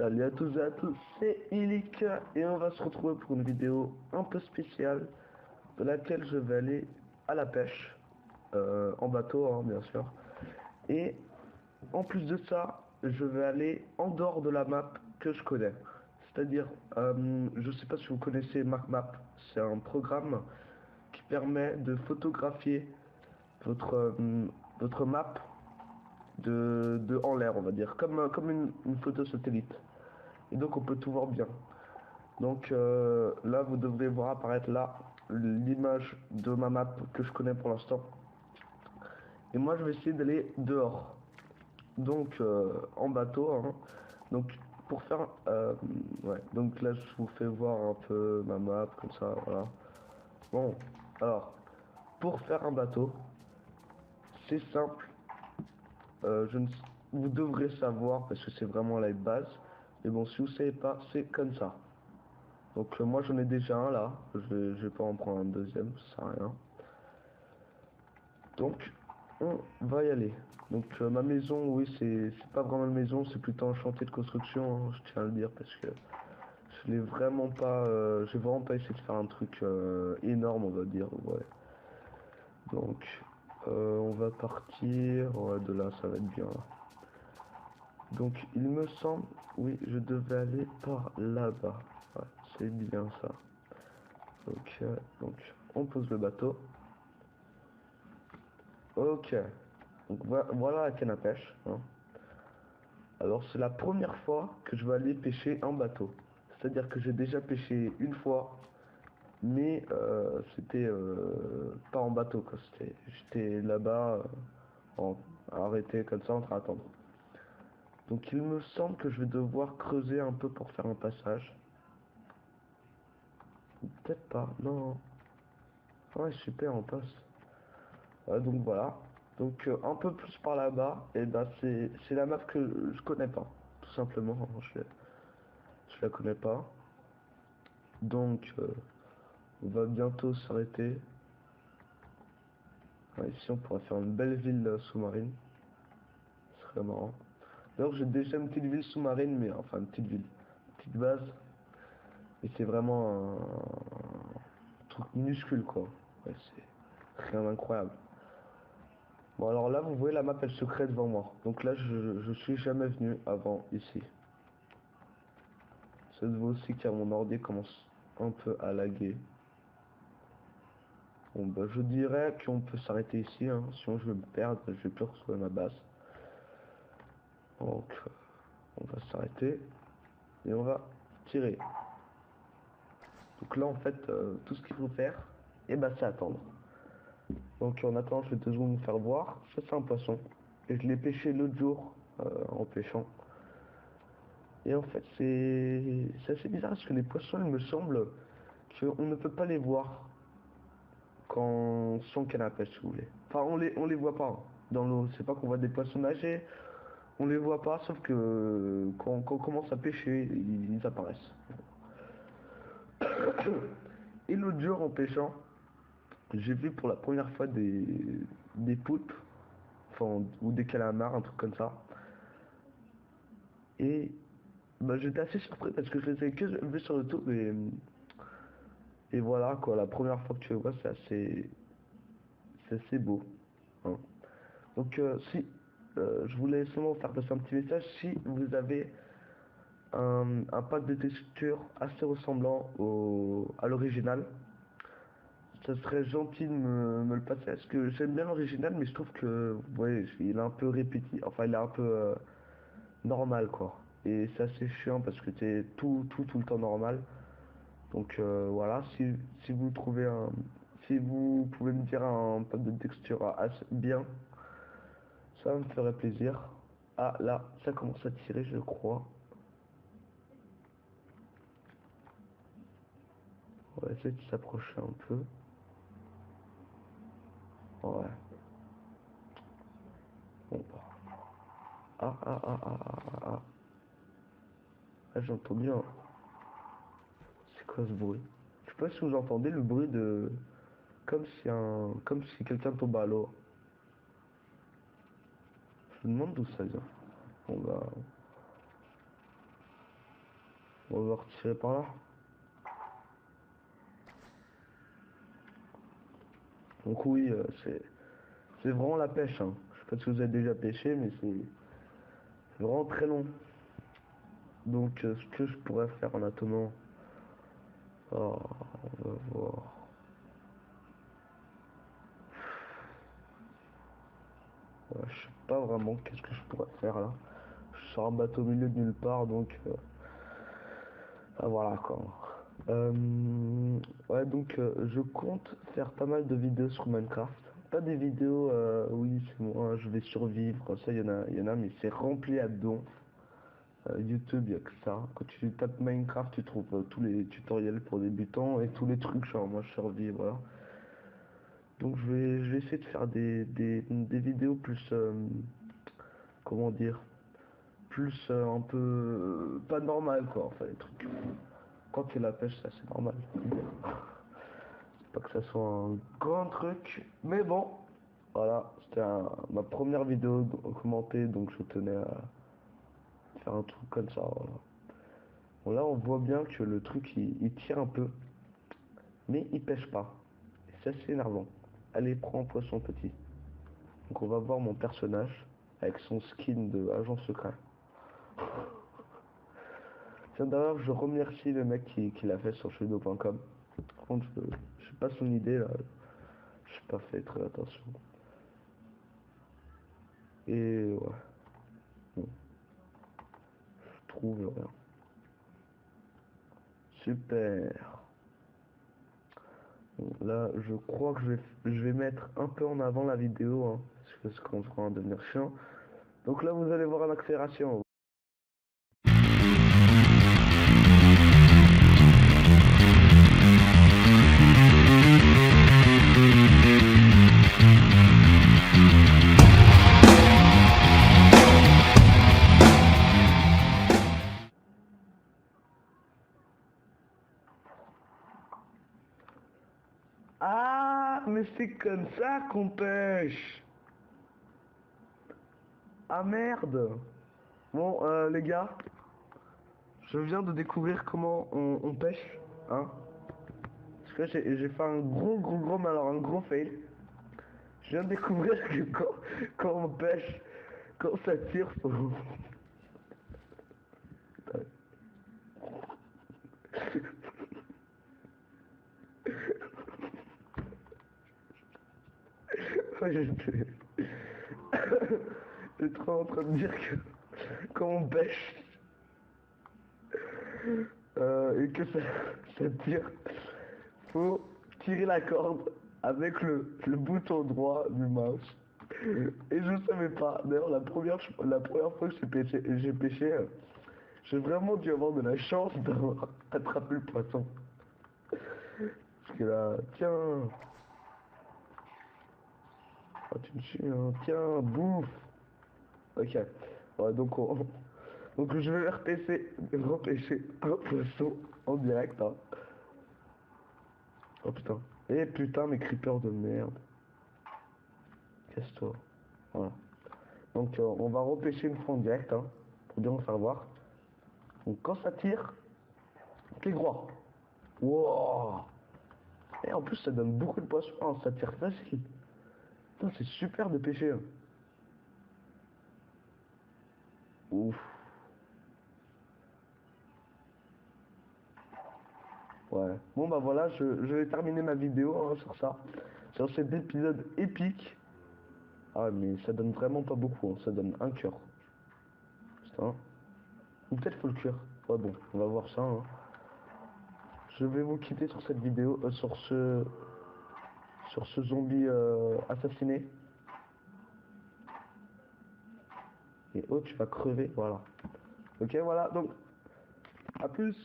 Salut à tous et à tous, c'est Illik et on va se retrouver pour une vidéo un peu spéciale dans laquelle je vais aller à la pêche, en bateau hein, bien sûr. Et en plus de ça, je vais aller en dehors de la map que je connais. C'est-à-dire, je sais pas si vous connaissez MarkMap, c'est un programme qui permet de photographier votre, votre map de en l'air, on va dire, comme une photo satellite. Et donc on peut tout voir bien. Donc là, vous devrez voir apparaître là l'image de ma map que je connais pour l'instant. Et moi, je vais essayer d'aller dehors. Donc en bateau. Hein. Donc pour faire... ouais, donc là, je vous fais voir un peu ma map, comme ça, voilà. Bon, alors, pour faire un bateau, c'est simple. Je ne... Vous devrez savoir, parce que c'est vraiment la base. Mais bon, si vous ne savez pas, c'est comme ça. Donc moi j'en ai déjà un là, je vais pas en prendre un deuxième, ça sert à rien. Donc on va y aller. Donc ma maison, oui c'est pas vraiment une maison, c'est plutôt un chantier de construction, hein, je tiens à le dire parce que je l'ai vraiment pas, j'ai vraiment pas essayé de faire un truc énorme on va dire, ouais. Donc on va partir, ouais, de là ça va être bien là. Donc il me semble, oui je devais aller par là-bas, ouais, c'est bien ça. Ok, donc on pose le bateau. Ok, donc voilà la canne à pêche. Hein. Alors c'est la première fois que je vais aller pêcher en bateau. C'est-à-dire que j'ai déjà pêché une fois, mais c'était pas en bateau, quoi. J'étais là-bas, arrêté comme ça en train d'attendre. Donc il me semble que je vais devoir creuser un peu pour faire un passage. Ou peut-être pas, non. Ouais, super, on passe. Donc voilà. Donc un peu plus par là-bas, et ben c'est la map que je connais pas, tout simplement. Je la connais pas. Donc on va bientôt s'arrêter. Ouais, ici on pourrait faire une belle ville sous-marine. Ce serait marrant. D'ailleurs j'ai déjà une petite ville sous-marine, mais enfin une petite ville, une petite base. Et c'est vraiment un truc minuscule quoi. Ouais, c'est rien d'incroyable. Bon alors là vous voyez la map elle se crée devant moi. Donc là je suis jamais venu avant ici. Ça se voit aussi car mon ordi commence un peu à laguer. Bon bah je dirais qu'on peut s'arrêter ici, hein. Sinon je vais me perdre, je vais plus retrouver ma base. Donc on va s'arrêter et on va tirer. Donc là en fait tout ce qu'il faut faire, et bah c'est attendre. Donc en attendant je vais 2 secondes me faire voir. Ça c'est un poisson. Et je l'ai pêché l'autre jour en pêchant. Et en fait c'est assez bizarre parce que les poissons il me semble qu'on ne peut pas les voir quand sans canne à pêche, si vous voulez. Enfin, on les voit pas hein, dans l'eau. C'est pas qu'on voit des poissons nager, on les voit pas, sauf que quand on commence à pêcher, ils apparaissent. Et l'autre jour, en pêchant, j'ai vu pour la première fois des poulpes, enfin, ou des calamars, un truc comme ça. Et bah, j'étais assez surpris parce que je les avais que vus sur YouTube et voilà, quoi, la première fois que tu les vois, c'est assez beau. Hein. Donc, si je voulais seulement faire passer un petit message, si vous avez un pack de texture assez ressemblant à l'original, ça serait gentil de me le passer. Parce que j'aime bien l'original, mais je trouve que, ouais, il est un peu répétitif, enfin, il est un peu normal, quoi. Et c'est assez chiant parce que c'est tout le temps normal. Donc voilà, si vous trouvez si vous pouvez me dire un pack de texture assez bien, ça me ferait plaisir. Ah là, ça commence à tirer, je crois. On va essayer de s'approcher un peu. Ouais. Bon bah. Ah. Ah, j'entends bien. C'est quoi ce bruit? Je sais pas si vous entendez le bruit de. Comme si quelqu'un tombe à l'eau. Je me demande d'où ça vient. Bon bah. On va retirer par là. Donc oui, c'est vraiment la pêche, hein. Je sais pas si vous avez déjà pêché, mais c'est vraiment très long. Donc ce que je pourrais faire en attendant, oh, on va voir. Ouais, je sais pas vraiment qu'est-ce que je pourrais faire là. Je suis sur un bateau au milieu de nulle part, donc voilà quoi. Euh, ouais, donc je compte faire pas mal de vidéos sur Minecraft. Pas des vidéos, oui, c'est moi, je vais survivre, ça il y en a, mais c'est rempli à donf. YouTube, il y a que ça. Quand tu tapes Minecraft, tu trouves tous les tutoriels pour débutants et tous les trucs, genre moi je survis, voilà. Donc je vais essayer de faire des vidéos plus, comment dire, plus un peu, pas normal quoi, enfin les trucs. Quand tu la pêche, ça c'est normal. Pas que ça soit un grand truc, mais bon, voilà, c'était ma première vidéo commentée, donc je tenais à faire un truc comme ça, voilà. Bon là on voit bien que le truc il tire un peu, mais il pêche pas. Et ça c'est énervant. Allez, prends un poisson petit. Donc on va voir mon personnage avec son skin de agent secret. Tiens d'ailleurs je remercie le mec qui l'a fait sur chudo.com. Par contre je sais pas son idée là. J'ai pas fait très attention. Et ouais, bon, je trouve rien. Super. Bon, là je crois que je vais mettre un peu en avant la vidéo, hein, parce que c'est qu'on sera en devenir chiant. Donc là vous allez voir en accélération. Ah, mais c'est comme ça qu'on pêche. Ah merde. Bon, les gars, je viens de découvrir comment on pêche, hein. Parce que j'ai fait un gros, mais alors un gros fail. Je viens de découvrir que quand on pêche, quand ça tire, faut... Ouais, j'étais trop en train de dire que quand on pêche et que ça tire, faut tirer la corde avec le bouton droit du mouse. Et je savais pas. D'ailleurs, la première fois que j'ai pêché, j'ai vraiment dû avoir de la chance d'avoir attrapé le poisson. Parce que là, tiens, oh, tu me suis, hein, tiens, bouffe. Ok. Ouais, donc je vais repêcher un poisson en direct, hein. Oh putain. Eh putain, mes creepers de merde. Casse-toi. Voilà. Donc on va repêcher une fois en direct, hein, pour bien savoir. Donc quand ça tire, t'es droit. Wow. Et en plus ça donne beaucoup de poissons, hein, ça tire facile. Putain, c'est super de pêcher, hein. Ouf. Ouais. Bon bah voilà, je vais terminer ma vidéo, hein, sur ça. Sur cet épisode épique. Ah mais ça donne vraiment pas beaucoup, hein, ça donne un cœur. Putain. Ou peut-être faut le cuire. Ouais bon, on va voir ça, hein. Je vais vous quitter sur cette vidéo, sur ce zombie assassiné. Et oh, tu vas crever, voilà. Ok, voilà, donc, à plus.